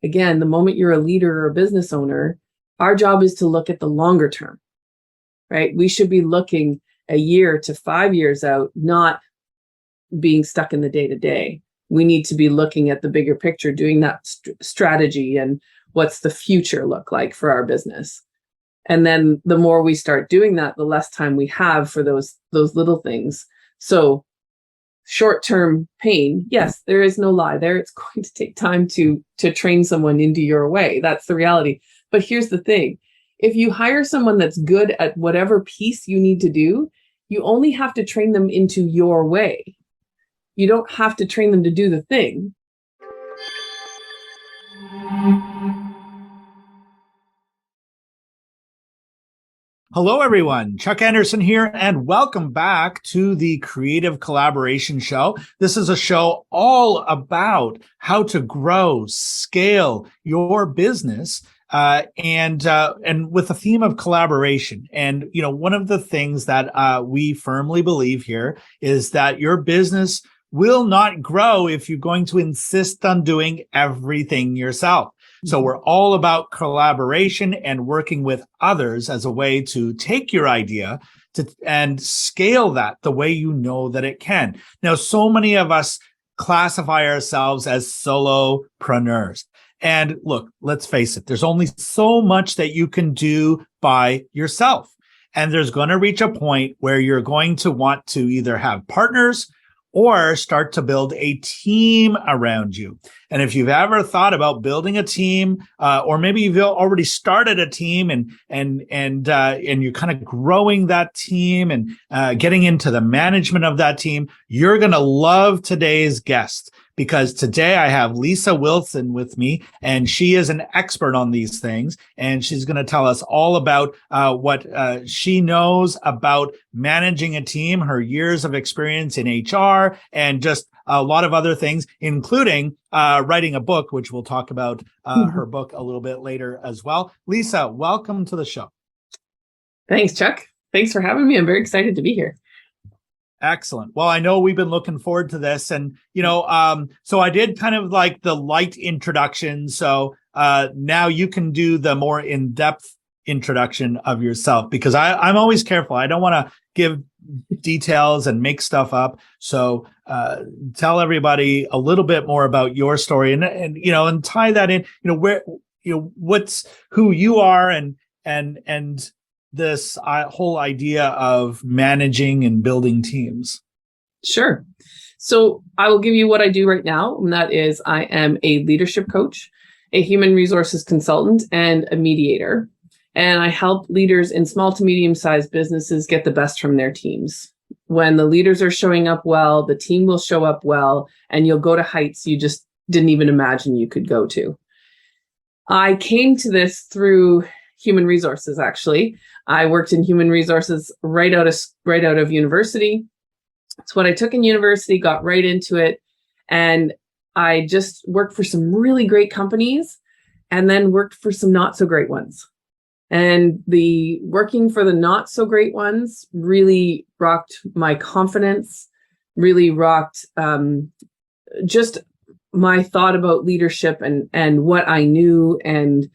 again, the moment you're a leader or a business owner, our job is to look at the longer term, right? We should be looking a year to 5 years out, not being stuck in the day-to-day. We need to be looking at the bigger picture, doing that strategy and what's the future look like for our business. And then the more we start doing that, the less time we have for those little things. So short-term pain, yes, there is no lie there. It's going to take time to train someone into your way. That's the reality. But here's the thing. If you hire someone that's good at whatever piece you need to do, you only have to train them into your way. You don't have to train them to do the thing. Hello, everyone. Chuck Anderson here, and welcome back to the Creative Collaboration Show. This is a show all about how to grow, scale your business, and with the theme of collaboration. And one of the things that we firmly believe here is that your business will not grow if you're going to insist on doing everything yourself. So we're all about collaboration and working with others as a way to take your idea and scale that the way you know that it can. Now, so many of us classify ourselves as solopreneurs. And look, let's face it, there's only so much that you can do by yourself. And there's going to reach a point where you're going to want to either have partners or start to build a team around you. And if you've ever thought about building a team, or maybe you've already started a team and you're kind of growing that team and getting into the management of that team, you're going to love today's guest. Because today I have Lisa Wilson with me, and she is an expert on these things, and she's going to tell us all about what she knows about managing a team, her years of experience in HR, and just a lot of other things, including writing a book, which we'll talk about her book a little bit later as well. Lisa, welcome to the show. Thanks, Chuck. Thanks for having me. I'm very excited to be here. Excellent. Well, I know we've been looking forward to this, and so I did kind of like the light introduction. So now you can do the more in-depth introduction of yourself, because I'm always careful. I don't want to give details and make stuff up. So tell everybody a little bit more about your story, and tie that in. Where what's who you are, and this whole idea of managing and building teams. Sure. So I will give you what I do right now, and that is I am a leadership coach, a human resources consultant, and a mediator. And I help leaders in small to medium-sized businesses get the best from their teams. When the leaders are showing up well, the team will show up well, and you'll go to heights you just didn't even imagine you could go to. I came to this through human resources, actually. I worked in human resources right out of university. It's what I took in university, got right into it. And I just worked for some really great companies and then worked for some not so great ones. And the working for the not so great ones really rocked my confidence, really rocked just my thought about leadership and what I knew. And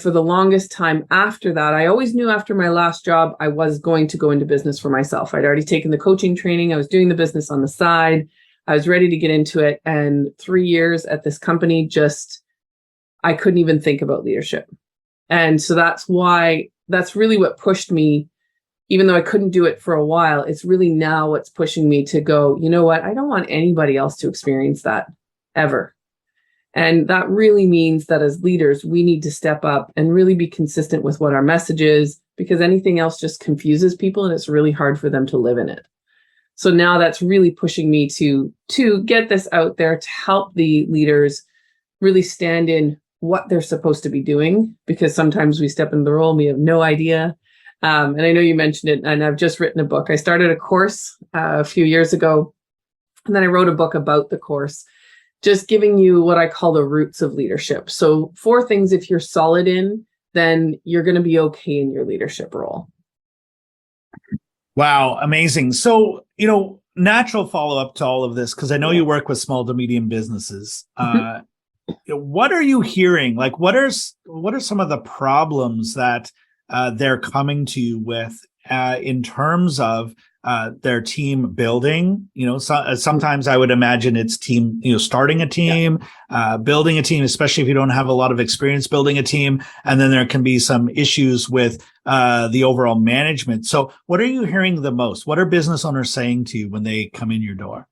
for the longest time after that, I always knew after my last job, I was going to go into business for myself. I'd already taken the coaching training. I was doing the business on the side. I was ready to get into it. And 3 years at this company, I couldn't even think about leadership. And so that's really what pushed me, even though I couldn't do it for a while, it's really now what's pushing me to go, you know what? I don't want anybody else to experience that ever. And that really means that as leaders, we need to step up and really be consistent with what our message is, because anything else just confuses people and it's really hard for them to live in it. So now that's really pushing me to get this out there to help the leaders really stand in what they're supposed to be doing, because sometimes we step into the role and we have no idea. And I know you mentioned it, and I've just written a book. I started a course a few years ago, and then I wrote a book about the course, just giving you what I call the roots of leadership. So 4 things, if you're solid in, then you're going to be okay in your leadership role. Wow. Amazing. So, natural follow-up to all of this, because I know you work with small to medium businesses. what are you hearing? Like, what are some of the problems that they're coming to you with in terms of their team building? Sometimes I would imagine it's team, starting a team, building a team, especially if you don't have a lot of experience building a team. And then there can be some issues with the overall management. So what are you hearing the most? What are business owners saying to you when they come in your door?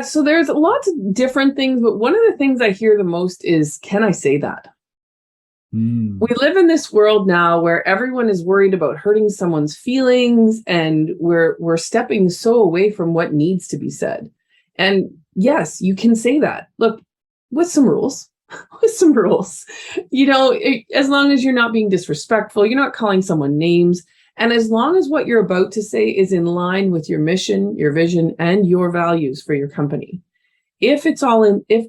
So there's lots of different things, but one of the things I hear the most is, can I say that? We live in this world now where everyone is worried about hurting someone's feelings, and we're stepping so away from what needs to be said. And yes, you can say that. Look, with some rules, with some rules, as long as you're not being disrespectful, you're not calling someone names. And as long as what you're about to say is in line with your mission, your vision, and your values for your company. If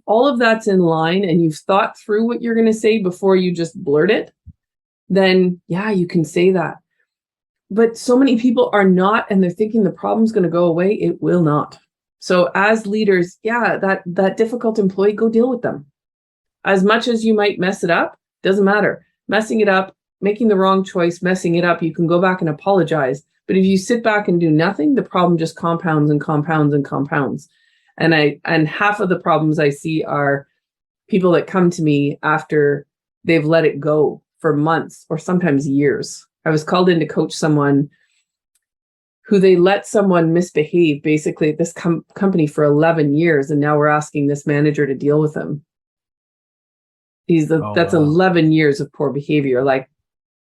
all of that's in line and you've thought through what you're going to say before you just blurt it, then yeah, you can say that. But so many people are not, and they're thinking the problem's going to go away. It will not. So as leaders, that difficult employee, go deal with them. As much as you might mess it up, doesn't matter. Messing it up, making the wrong choice, messing it up, you can go back and apologize. But if you sit back and do nothing, the problem just compounds and compounds and compounds. And half of the problems I see are people that come to me after they've let it go for months or sometimes years. I was called in to coach someone who they let someone misbehave basically at this company for 11 years. And now we're asking this manager to deal with him. That's 11 years of poor behavior. Like,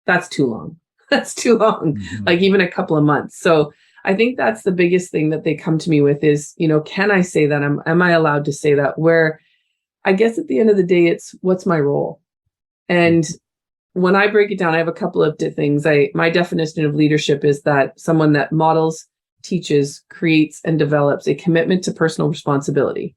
that's too long. That's too long. Mm-hmm. Like even a couple of months. So I think that's the biggest thing that they come to me with is, can I say that? Am I allowed to say that? Where I guess at the end of the day, it's what's my role? And when I break it down, I have a couple of things. My definition of leadership is that someone that models, teaches, creates, and develops a commitment to personal responsibility.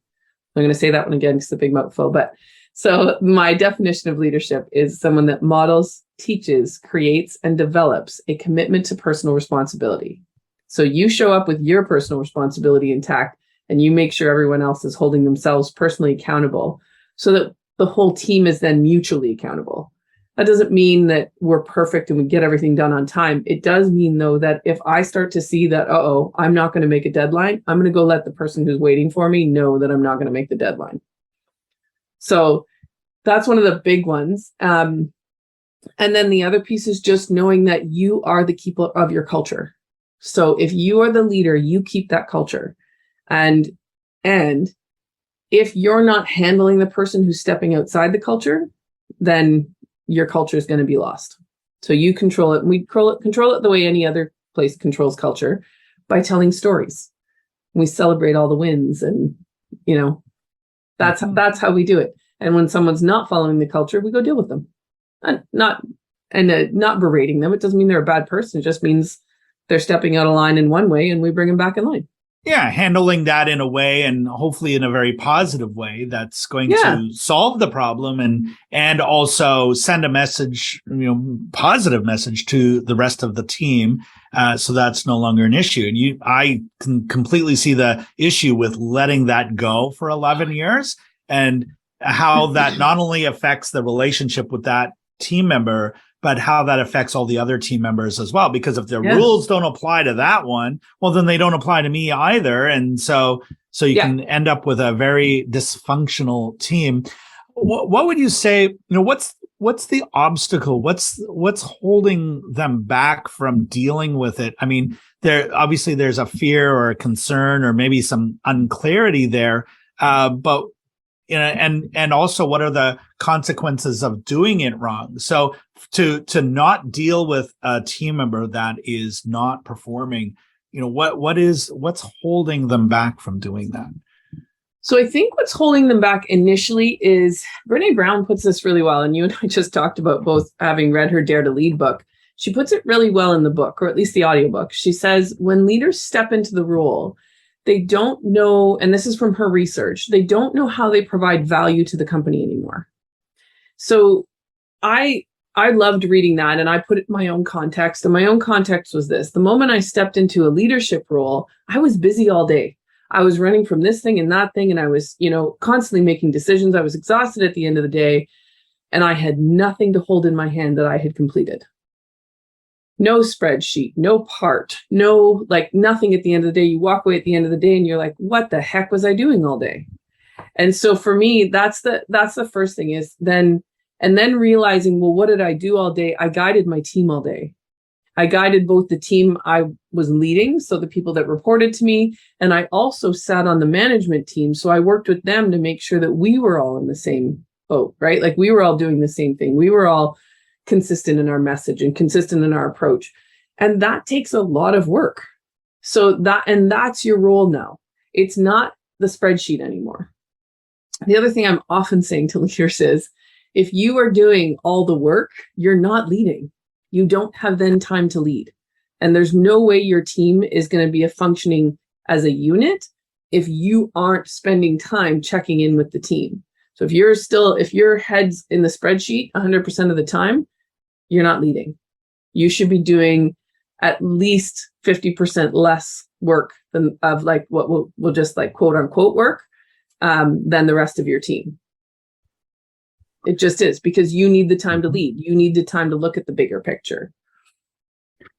I'm going to say that one again, because it's a big mouthful. But so my definition of leadership is someone that models, teaches, creates, and develops a commitment to personal responsibility. So you show up with your personal responsibility intact, and you make sure everyone else is holding themselves personally accountable so that the whole team is then mutually accountable. That doesn't mean that we're perfect and we get everything done on time. It does mean, though, that if I start to see that, I'm not going to make a deadline, I'm going to go let the person who's waiting for me know that I'm not going to make the deadline. So that's one of the big ones. And then the other piece is just knowing that you are the keeper of your culture. So if you are the leader, you keep that culture. And if you're not handling the person who's stepping outside the culture, then your culture is going to be lost. So you control it. And we control it the way any other place controls culture, by telling stories. We celebrate all the wins, and that's how we do it. And when someone's not following the culture, we go deal with them. Not berating them. It doesn't mean they're a bad person. It just means they're stepping out of line in one way, and we bring them back in line. Yeah, handling that in a way, and hopefully in a very positive way, that's going to solve the problem and also send a message, positive message to the rest of the team. So that's no longer an issue. And I can completely see the issue with letting that go for 11 years, and how that not only affects the relationship with that team member, but how that affects all the other team members as well. Because if the rules don't apply to that one, well, then they don't apply to me either. And so you can end up with a very dysfunctional team. What would you say, what's the obstacle? What's holding them back from dealing with it? I mean, there's a fear or a concern or maybe some unclarity there. But and also, what are the consequences of doing it wrong? So to not deal with a team member that is not performing, what's holding them back from doing that? So I think what's holding them back initially is, Brené Brown puts this really well, and you and I just talked about both having read her Dare to Lead book. She puts it really well in the book, or at least the audiobook. She says, when leaders step into the role, they don't know, and this is from her research, they don't know how they provide value to the company anymore. So I loved reading that, and I put it in my own context. And my own context was this: the moment I stepped into a leadership role, I was busy all day. I was running from this thing and that thing, and I was, constantly making decisions. I was exhausted at the end of the day, and I had nothing to hold in my hand that I had completed. No spreadsheet, no part, no, like nothing at the end of the day. You walk away at the end of the day and you're like, what the heck was I doing all day? And so for me, that's the first thing is then realizing, well, what did I do all day? I guided my team all day. I guided both the team I was leading, so the people that reported to me, and I also sat on the management team. So I worked with them to make sure that we were all in the same boat, right? Like we were all doing the same thing. We were all consistent in our message and consistent in our approach. And that takes a lot of work. So that's your role now. It's not the spreadsheet anymore. The other thing I'm often saying to leaders is, if you are doing all the work, you're not leading. You don't have then time to lead. And there's no way your team is going to be functioning as a unit if you aren't spending time checking in with the team. So if your head's in the spreadsheet 100% of the time, you're not leading. You should be doing at least 50% less work than of like what we'll just like quote unquote work than the rest of your team. It just is, because you need the time to lead. You need the time to look at the bigger picture.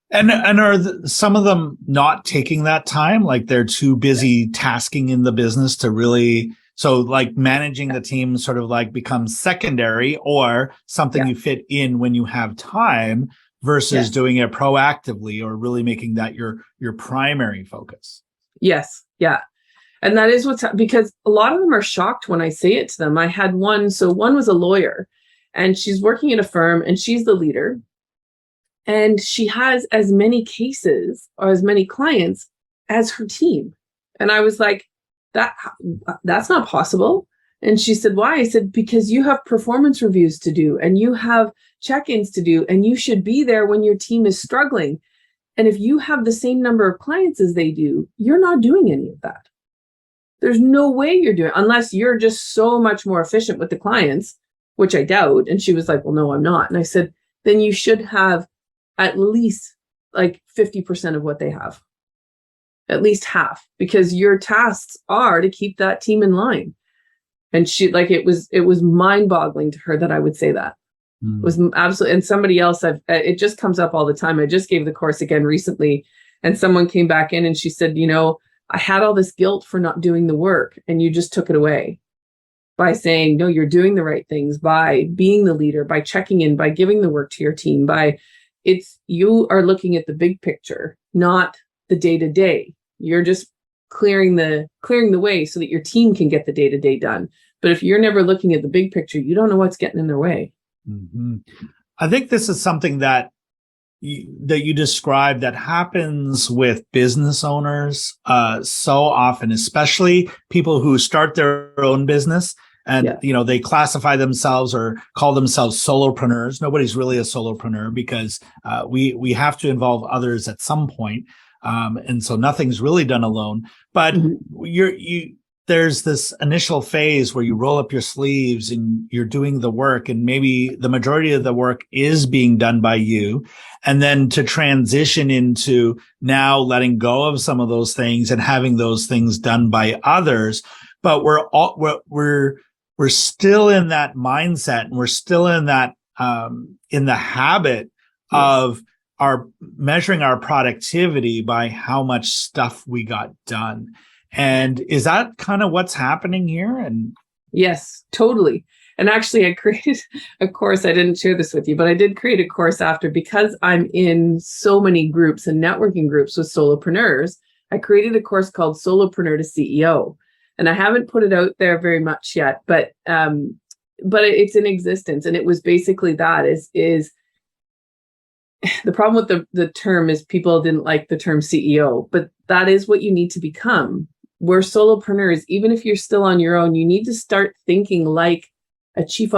And are some of them not taking that time? Like they're too busy tasking in the business to really, so like managing the team sort of like becomes secondary or something you fit in when you have time versus doing it proactively or really making that your primary focus. Yes. Yeah. And that is because a lot of them are shocked when I say it to them. I had one was a lawyer, and she's working at a firm and she's the leader, and she has as many cases or as many clients as her team. And I was like, that's not possible. And she said, why? I said, because you have performance reviews to do and you have check-ins to do, and you should be there when your team is struggling. And if you have the same number of clients as they do, you're not doing any of that. There's no way you're doing it unless you're just so much more efficient with the clients, which I doubt. And she was like, well, no, I'm not. And I said, then you should have at least like 50% of what they have, at least half, because your tasks are to keep that team in line. And she like, it was mind boggling to her that I would say that. It was absolutely, and somebody else, it just comes up all the time. I just gave the course again recently, and someone came back in and she said, I had all this guilt for not doing the work, and you just took it away by saying, no, you're doing the right things, by being the leader, by checking in, by giving the work to your team, you are looking at the big picture, not the day-to-day. You're just clearing the way so that your team can get the day-to-day done. But if you're never looking at the big picture, you don't know what's getting in their way. Mm-hmm. I think this is something that you described that happens with business owners so often, especially people who start their own business and they classify themselves or call themselves solopreneurs. Nobody's really a solopreneur because we have to involve others at some point, and so nothing's really done alone. But there's this initial phase where you roll up your sleeves and you're doing the work, and maybe the majority of the work is being done by you. And then to transition into now letting go of some of those things and having those things done by others. But we're still in that mindset, and we're still in that, in the habit of measuring our productivity by how much stuff we got done. And is that kind of what's happening here? And yes, totally. And actually, I created a course. I didn't share this with you, but I did create a course because I'm in so many groups and networking groups with solopreneurs. I created a course called Solopreneur to CEO, and I haven't put it out there very much yet, but it's in existence. And it was basically that is the problem with the term is people didn't like the term CEO, but that is what you need to become. We're solopreneurs. Even if you're still on your own, you need to start thinking like a chief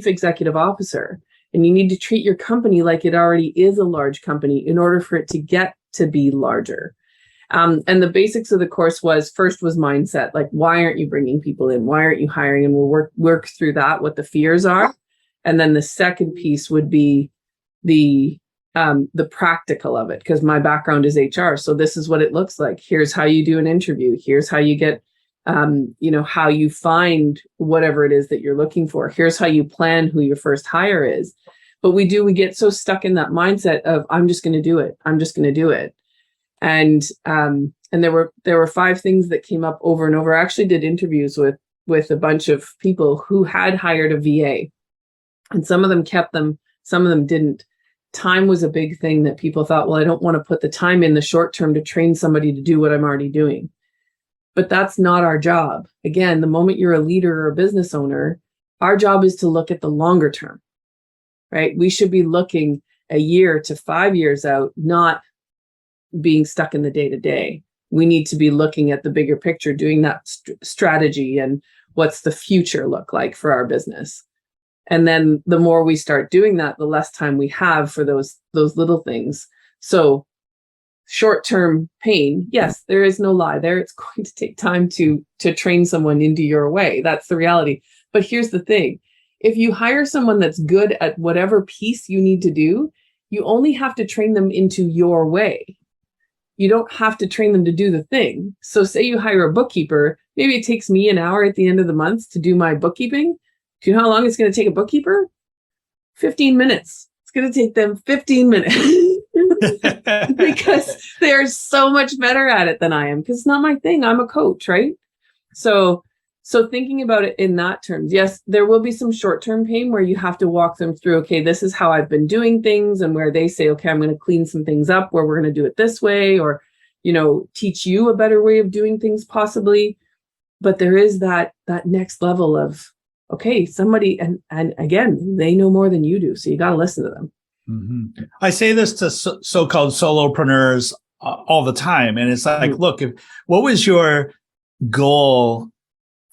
executive officer, and you need to treat your company like it already is a large company in order for it to get to be larger. And the basics of the course was mindset. Like, why aren't you bringing people in? Why aren't you hiring? And we'll work through that, what the fears are. And then the second piece would be the the practical of it, because my background is HR. So this is what it looks like. Here's how you do an interview. Here's how you get, how you find whatever it is that you're looking for. Here's how you plan who your first hire is. But we get so stuck in that mindset of, I'm just going to do it. I'm just going to do it. And there were 5 things that came up over and over. I actually did interviews with a bunch of people who had hired a VA, and some of them kept them, some of them didn't. Time was a big thing that people thought, well, I don't want to put the time in the short term to train somebody to do what I'm already doing. But that's not our job. Again, the moment you're a leader or a business owner, our job is to look at the longer term, right? We should be looking a year to 5 years out, not being stuck in the day to day. We need to be looking at the bigger picture, doing that strategy and what's the future look like for our business. And then the more we start doing that, the less time we have for those little things. So short-term pain, yes, there is no lie there. It's going to take time to train someone into your way. That's the reality. But here's the thing. If you hire someone that's good at whatever piece you need to do, you only have to train them into your way. You don't have to train them to do the thing. So say you hire a bookkeeper, maybe it takes me an hour at the end of the month to do my bookkeeping. Do you know how long it's going to take a bookkeeper? 15 minutes. It's going to take them 15 minutes because they're so much better at it than I am, because it's not my thing. I'm a coach, right? So thinking about it in that terms, yes, there will be some short-term pain where you have to walk them through, okay, this is how I've been doing things, and where they say, okay, I'm going to clean some things up, where we're going to do it this way, or, teach you a better way of doing things possibly. But there is that next level of, okay, somebody, and again, they know more than you do, so you got to listen to them. Mm-hmm. I say this to so-called solopreneurs all the time, and it's like, look, what was your goal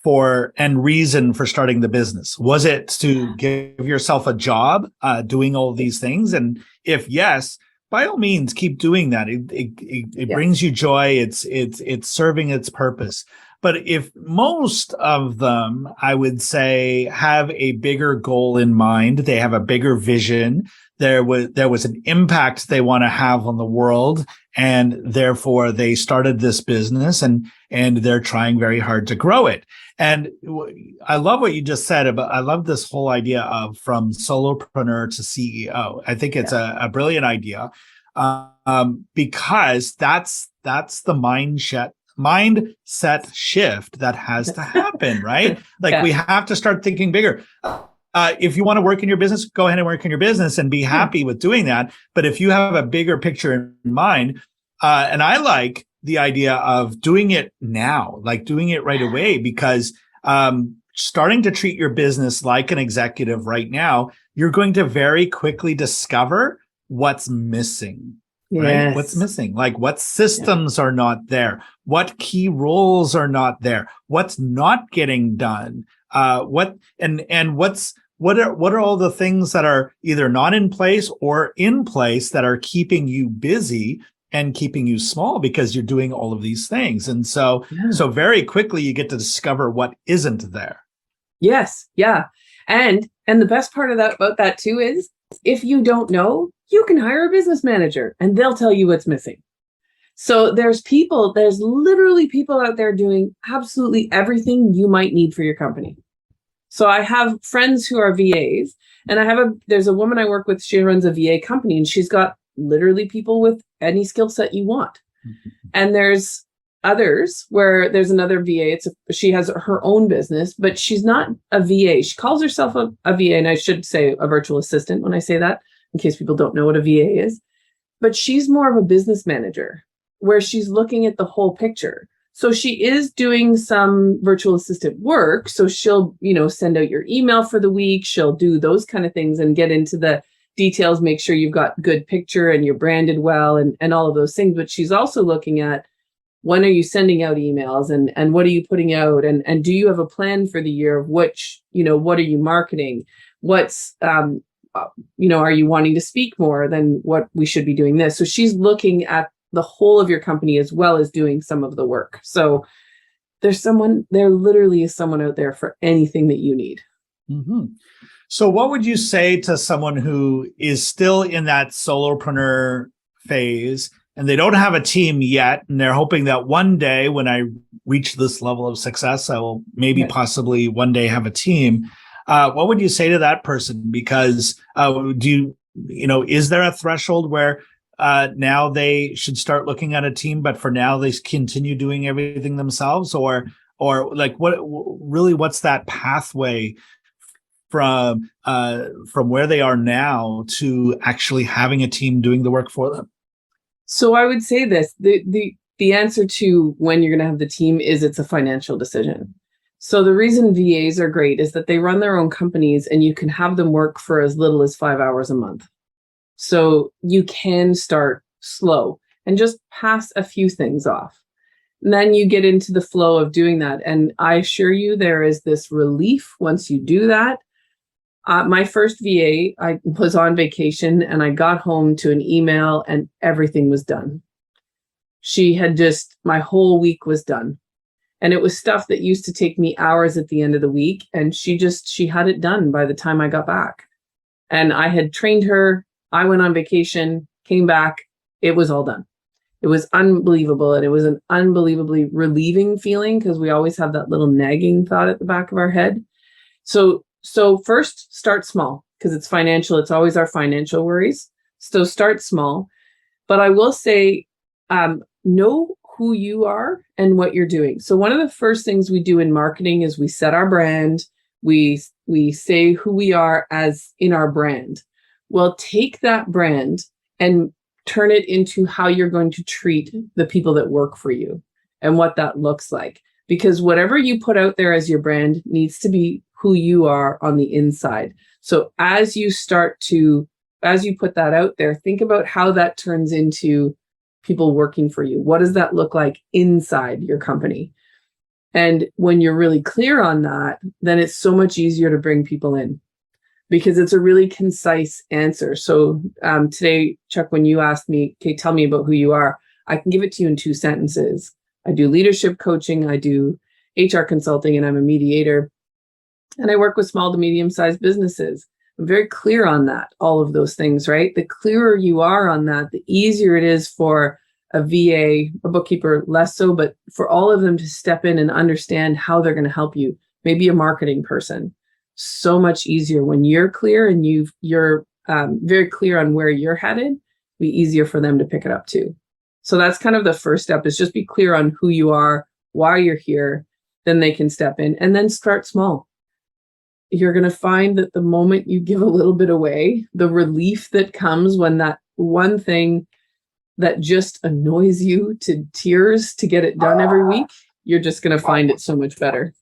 for and reason for starting the business? Was it to give yourself a job doing all these things? And if yes, by all means, keep doing that. It brings you joy. It's serving its purpose. But if most of them, I would say, have a bigger goal in mind, they have a bigger vision, there was an impact they want to have on the world, and therefore they started this business and they're trying very hard to grow it. And I love what you just said about, I love this whole idea of from solopreneur to CEO. I think it's a brilliant idea, because that's the mindset shift that has to happen, right? Like we have to start thinking bigger. If you want to work in your business, go ahead and work in your business and be happy with doing that. But if you have a bigger picture in mind, and I like the idea of doing it now, like doing it right away, because starting to treat your business like an executive right now, you're going to very quickly discover what's missing. Right? What's missing? Like what systems are not there? What key roles are not there? What's not getting done? What are all the things that are either not in place or in place that are keeping you busy and keeping you small because you're doing all of these things? And so very quickly you get to discover what isn't there. Yes. Yeah. And the best part of that about that too is, if you don't know, you can hire a business manager and they'll tell you what's missing. So there's literally people out there doing absolutely everything you might need for your company. So I have friends who are VAs, and there's a woman I work with, she runs a VA company, and she's got literally people with any skill set you want. Mm-hmm. And there's others where there's another VA. She has her own business, but she's not a VA. She calls herself a VA, and I should say a virtual assistant when I say that, in case people don't know what a VA is. But she's more of a business manager, where she's looking at the whole picture. So she is doing some virtual assistant work. So she'll, send out your email for the week. She'll do those kind of things and get into the details, make sure you've got good picture and you're branded well and all of those things. But she's also looking at, when are you sending out emails and what are you putting out? And do you have a plan for the year of which, what are you marketing? What's, are you wanting to speak more than what we should be doing this? So she's looking at the whole of your company as well as doing some of the work. So there literally is someone out there for anything that you need. Mhm. So what would you say to someone who is still in that solopreneur phase and they don't have a team yet, and they're hoping that one day when I reach this level of success, I will maybe possibly one day have a team? What would you say to that person? Because is there a threshold where now they should start looking at a team, but for now they continue doing everything themselves, or like what's that pathway from where they are now to actually having a team doing the work for them? So I would say this, the answer to when you're going to have the team is it's a financial decision. So the reason VAs are great is that they run their own companies and you can have them work for as little as 5 hours a month. So you can start slow and just pass a few things off. And then you get into the flow of doing that. And I assure you, there is this relief once you do that. My first VA, I was on vacation and I got home to an email and everything was done. My whole week was done. And it was stuff that used to take me hours at the end of the week. And she had it done by the time I got back. And I had trained her. I went on vacation, came back. It was all done. It was unbelievable. And it was an unbelievably relieving feeling because we always have that little nagging thought at the back of our head. So first, start small because it's financial. It's always our financial worries. So start small. But I will say, know who you are and what you're doing. So one of the first things we do in marketing is we set our brand. We say who we are as in our brand. Well, take that brand and turn it into how you're going to treat the people that work for you and what that looks like. Because whatever you put out there as your brand needs to be who you are on the inside. So as you put that out there, think about how that turns into people working for you. What does that look like inside your company? And when you're really clear on that, then it's so much easier to bring people in because it's a really concise answer. So today, Chuck, when you asked me, okay, tell me about who you are, I can give it to you in 2 sentences. I do leadership coaching, I do HR consulting, and I'm a mediator. And I work with small to medium-sized businesses. I'm very clear on that, all of those things, right? The clearer you are on that, the easier it is for a VA, a bookkeeper, less so, but for all of them to step in and understand how they're going to help you. Maybe a marketing person. So much easier when you're clear and you're very clear on where you're headed, it'll be easier for them to pick it up too. So that's kind of the first step, is just be clear on who you are, why you're here, then they can step in and then start small. You're going to find that the moment you give a little bit away, the relief that comes when that one thing that just annoys you to tears to get it done every week, you're just going to find it so much better.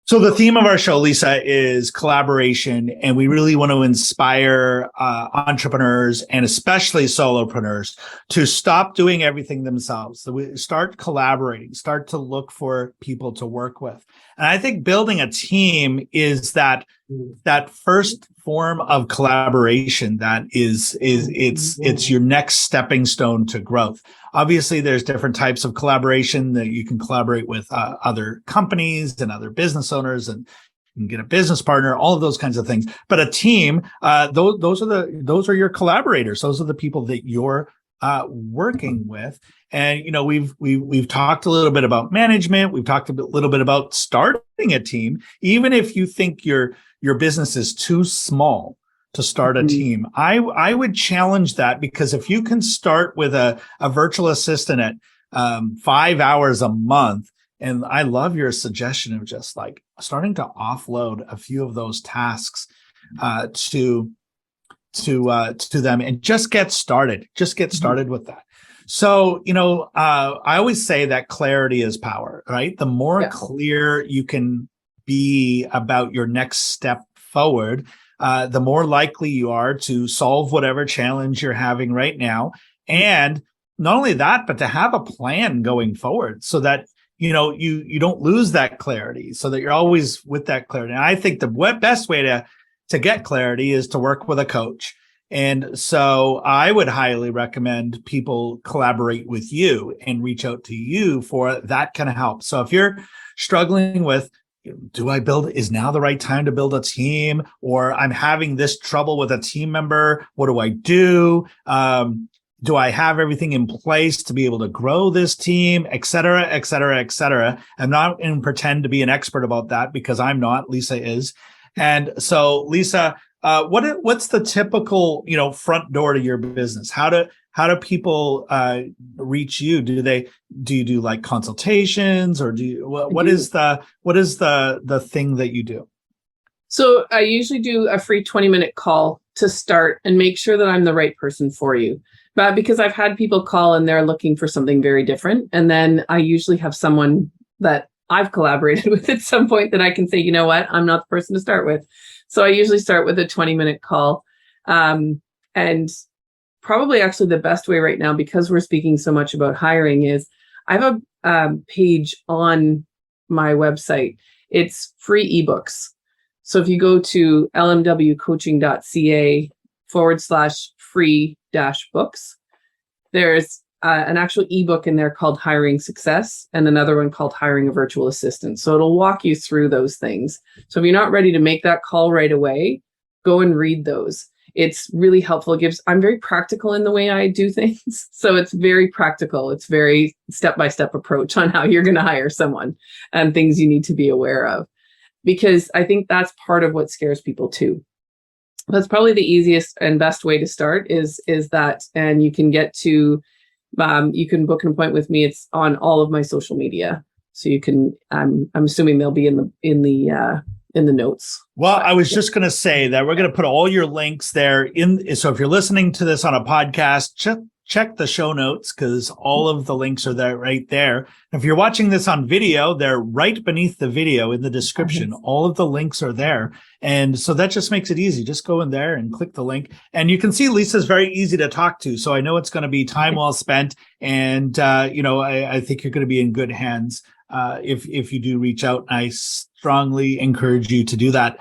So the theme of our show, Lisa, is collaboration, and we really want to inspire entrepreneurs and especially solopreneurs to stop doing everything themselves. So we start collaborating, start to look for people to work with. And I think building a team is that first form of collaboration that it's your next stepping stone to growth. Obviously, there's different types of collaboration that you can collaborate with other companies and other business owners, and you can get a business partner, all of those kinds of things. But a team, those are your collaborators. Those are the people that you're working with. And we've talked a little bit about management. We've talked a little bit about starting a team. Even if you think your business is too small to start a team, I would challenge that, because if you can start with a virtual assistant at 5 hours a month, and I love your suggestion of just like starting to offload a few of those tasks to them and just get started. Just get started with that. So, I always say that clarity is power, right? The more clear you can be about your next step forward, the more likely you are to solve whatever challenge you're having right now. And not only that, but to have a plan going forward so that, you don't lose that clarity, so that you're always with that clarity. And I think the best way to get clarity is to work with a coach. And so I would highly recommend people collaborate with you and reach out to you for that kind of help. So if you're struggling with, is now the right time to build a team, or I'm having this trouble with a team member. What do I do? Do I have everything in place to be able to grow this team, et cetera, et cetera, et cetera? I'm not going to pretend to be an expert about that because I'm not. Lisa is. And so, Lisa, what's the typical, front door to your business? How do people reach you? Do you do like consultations, or what is the thing that you do? So I usually do a free 20-minute call to start and make sure that I'm the right person for you. But because I've had people call and they're looking for something very different. And then I usually have someone that I've collaborated with at some point that I can say, you know what, I'm not the person to start with. So I usually start with a 20-minute call. And probably actually the best way right now, because we're speaking so much about hiring, is I have a page on my website. It's free ebooks. So if you go to lmwcoaching.ca /free-books, there's an actual ebook in there called Hiring Success and another one called Hiring a Virtual Assistant. So it'll walk you through those things. So if you're not ready to make that call right away, go and read those. It's really helpful. I'm very practical in the way I do things. So it's very practical. It's very step-by-step approach on how you're going to hire someone and things you need to be aware of. Because I think that's part of what scares people too. That's probably the easiest and best way to start is that, and you can get to, you can book an appointment with me. It's on all of my social media. So you can, I'm assuming they'll be in the notes. Well, I was just going to say that we're going to put all your links there so if you're listening to this on a podcast, check the show notes because all of the links are there right there. If you're watching this on video, they're right beneath the video in the description. All of the links are there. And so that just makes it easy. Just go in there and click the link. And you can see Lisa's very easy to talk to. So I know it's going to be time well spent. And, I think you're going to be in good hands if you do reach out. I strongly encourage you to do that.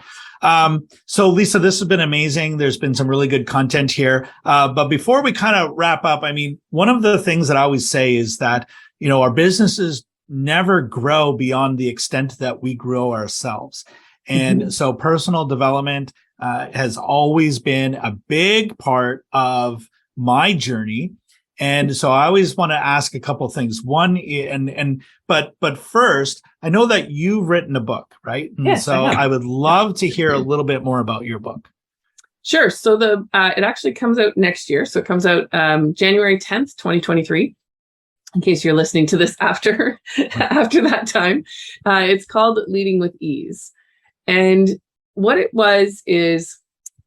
So Lisa, this has been amazing. There's been some really good content here. But before we kind of wrap up, one of the things that I always say is that, our businesses never grow beyond the extent that we grow ourselves. And so personal development has always been a big part of my journey. And so I always want to ask a couple of things. One, but first, I know that you've written a book, right? And yes, so I would love to hear a little bit more about your book. Sure. So it actually comes out next year. So it comes out January 10th, 2023. In case you're listening to this after that time, it's called Leading with Ease. And what it was is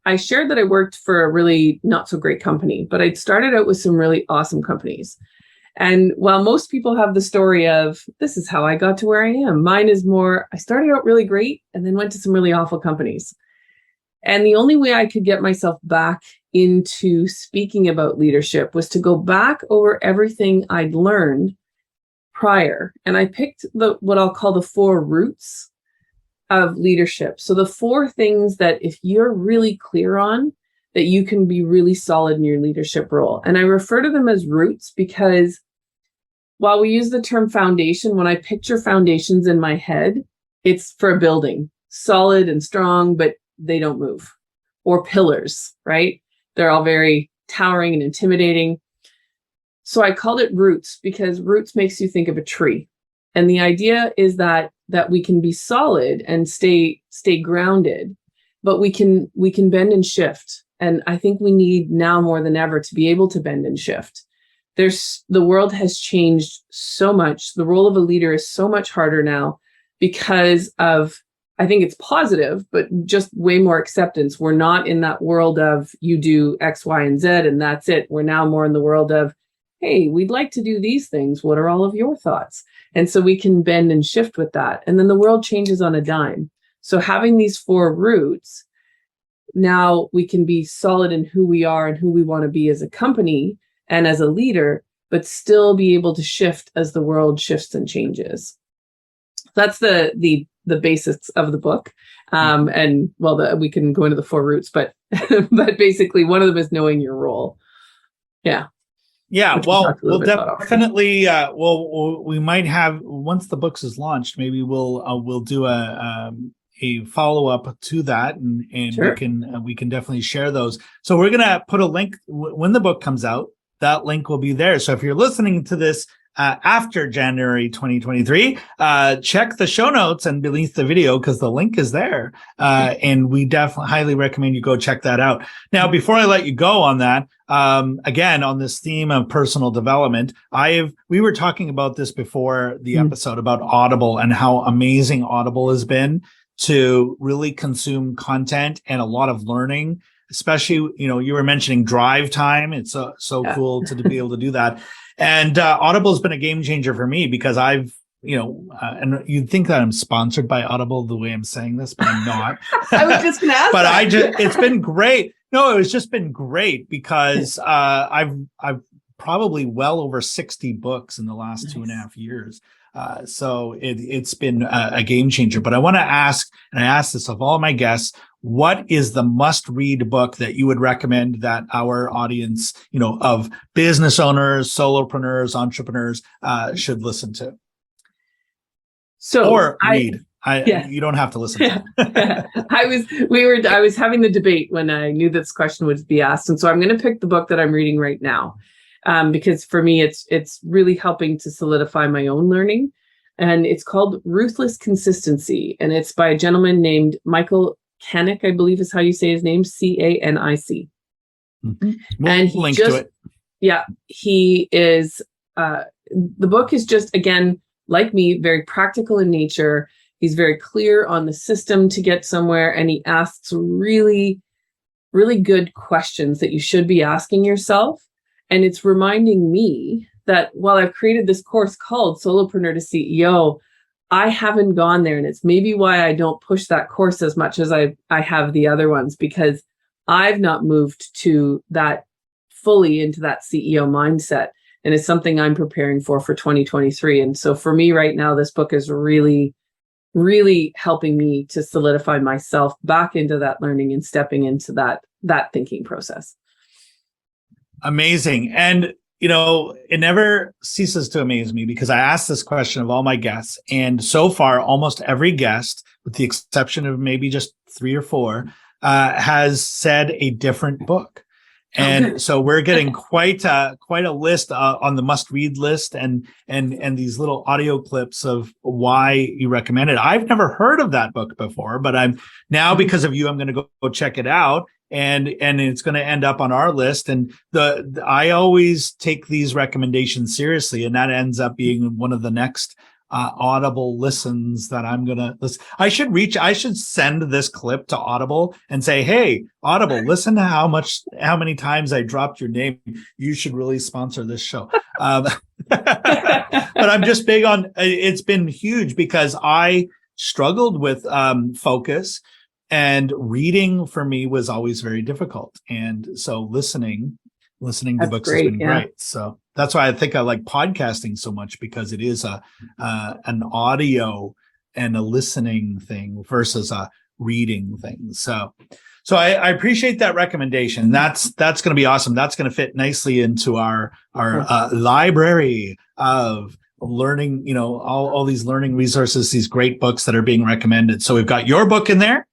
I shared that I worked for a really not so great company, but I'd started out with some really awesome companies. And while most people have the story of this is how I got to where I am, mine is more, I started out really great and then went to some really awful companies. And the only way I could get myself back into speaking about leadership was to go back over everything I'd learned prior. And I picked what I'll call the 4 roots of leadership. So the 4 things that if you're really clear on, that you can be really solid in your leadership role. And I refer to them as roots because while we use the term foundation, when I picture foundations in my head, it's for a building, solid and strong, but they don't move. Or pillars, right? They're all very towering and intimidating. So I called it roots because roots makes you think of a tree. And the idea is that we can be solid and stay grounded, but we can bend and shift. And I think we need now more than ever to be able to bend and shift. The world has changed so much. The role of a leader is so much harder now because of, I think it's positive, but just way more acceptance. We're not in that world of you do X, Y, and Z, and that's it. We're now more in the world of, hey, we'd like to do these things. What are all of your thoughts? And so we can bend and shift with that. And then the world changes on a dime. So having these 4 roots, now we can be solid in who we are and who we want to be as a company and as a leader, but still be able to shift as the world shifts and changes. That's the basics of the book. And well, we can go into the 4 roots, but basically one of them is knowing your role. Yeah. Yeah, which we well, talked a little we'll bit about. definitely, we might have, once the books is launched, maybe we'll do a follow up to that, and Sure. we can definitely share those. So we're gonna put a link when the book comes out. That link will be there. So if you're listening to this after January 2023, check the show notes and beneath the video because the link is there. And we definitely highly recommend you go check that out. Now, before I let you go on that, again, on this theme of personal development, we were talking about this before the episode about Audible and how amazing Audible has been to really consume content and a lot of learning. Especially, you were mentioning drive time. It's so cool to be able to do that. And Audible has been a game changer for me because I've, and you'd think that I'm sponsored by Audible the way I'm saying this, but I'm not. I was just going to ask but that. It's been great. No, it's just been great because I've probably well over 60 books in the last 2.5 years. So it's been a game changer. But I want to ask, and I ask this of all my guests, what is the must-read book that you would recommend that our audience, of business owners, solopreneurs, entrepreneurs, should listen to? Or read. You don't have to listen to it. I was having the debate when I knew this question would be asked. And so I'm going to pick the book that I'm reading right now. Because for me, it's really helping to solidify my own learning. And it's called Ruthless Consistency. And it's by a gentleman named Michael Canic, I believe is how you say his name, Canic. Mm-hmm. We'll and he link to it. Yeah, he is, the book is just, again, like me, very practical in nature. He's very clear on the system to get somewhere. And he asks really, really good questions that you should be asking yourself. And it's reminding me that while I've created this course called Solopreneur to CEO, I haven't gone there. And it's maybe why I don't push that course as much as I have the other ones, because I've not moved to that fully into that CEO mindset. And it's something I'm preparing for 2023. And so for me right now, this book is really, really helping me to solidify myself back into that learning and stepping into that thinking process. Amazing. And, it never ceases to amaze me because I ask this question of all my guests. And so far, almost every guest, with the exception of maybe just 3 or 4, has said a different book. And so we're getting quite a list on the must-read list and these little audio clips of why you recommend it. I've never heard of that book before, but I'm now, because of you, I'm going to go check it out. And it's going to end up on our list. And I always take these recommendations seriously, and that ends up being one of the next Audible listens that I'm going to listen. I should send this clip to Audible and say, hey, Audible, listen to how many times I dropped your name. You should really sponsor this show. But I'm just big on, it's been huge because I struggled with focus. And reading for me was always very difficult. And so listening to books has been great. So that's why I think I like podcasting so much, because it is an audio and a listening thing versus a reading thing. So I appreciate that recommendation. That's going to be awesome. That's going to fit nicely into our library of learning, all these learning resources, these great books that are being recommended. So we've got your book in there.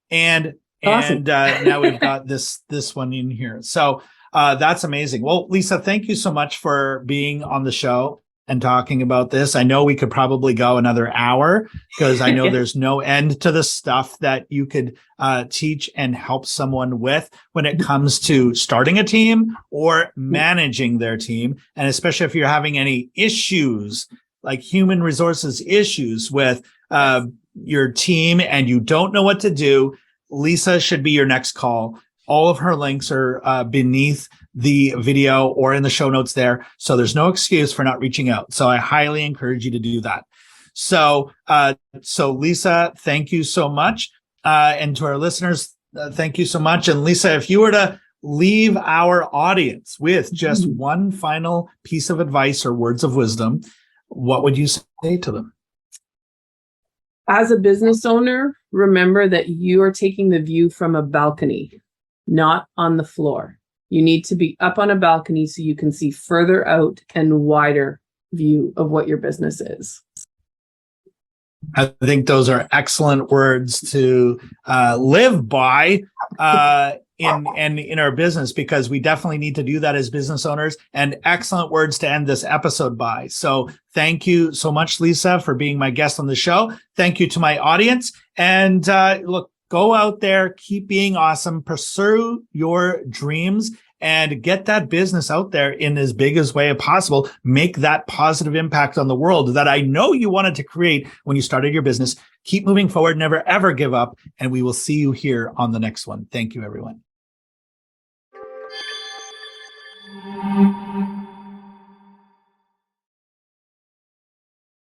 And awesome. Now we've got this one in here. So that's amazing. Well, Lisa, thank you so much for being on the show and talking about this. I know we could probably go another hour because I know there's no end to the stuff that you could teach and help someone with when it comes to starting a team or managing their team. And especially if you're having any issues, like human resources issues with your team and you don't know what to do, Lisa should be your next call. All of her links are beneath the video or in the show notes there. So there's no excuse for not reaching out. So I highly encourage you to do that. So Lisa, thank you so much. And to our listeners, thank you so much. And Lisa, if you were to leave our audience with just one final piece of advice or words of wisdom, what would you say to them? As a business owner, remember that you are taking the view from a balcony, not on the floor. You need to be up on a balcony so you can see further out and wider view of what your business is. I think those are excellent words to live by in our business, because we definitely need to do that as business owners, and excellent words to end this episode by. So thank you so much, Lisa, for being my guest on the show. Thank you to my audience. And look, go out there, keep being awesome, pursue your dreams, and get that business out there in as big as way as possible. Make that positive impact on the world that I know you wanted to create when you started your business. Keep moving forward, never ever give up, and we will see you here on the next one. Thank you, everyone.